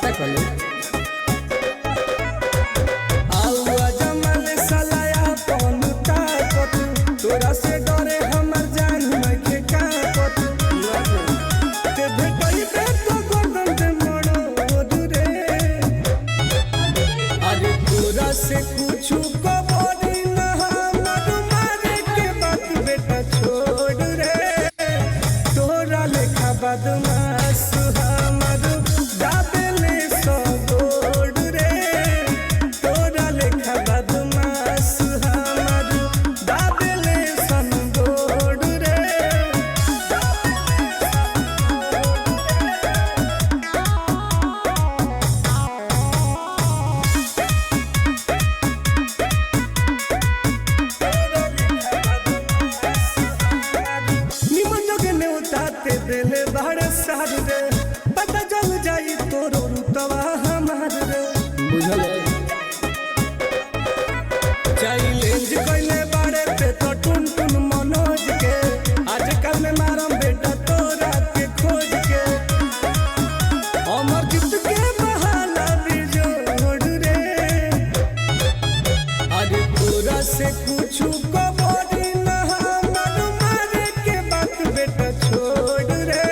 पता कले तोरा से डरे हमर जान नइखे कापत ते भेटई बे तो गर्दन दे मोड़ो रे अरे तोरा से कुछु कबरी ना हमर मारे के बात बेटा छोड़ रे तोरा लेखा बदमाश हमर दाबेले सो गोड़ रे तोरा लेखा बदमाश हमर दाबेले देले बाहर सार रे पता चल जाई तोरो रुतवा हमार रे बुझल चैलेंज कइले बारे पे तो टुन टुन मनोज के आजकल में मारम बेटा तोरा के खोज के अमर जीत के बहाना बिजोड़ रे अरे तोरा से कुछु कबरी ना हमर मारे के बात बेटा छोड़ रे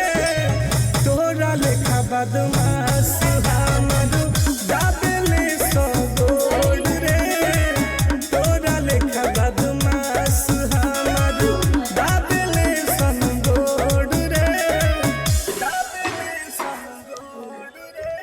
तोरा लेखा बदमाश हमर दाबेले सो गोड़ रे तोरा लेखा बदमाश हमर दाबेले सन गोड़ रे दाबेले सन गोड़ रे।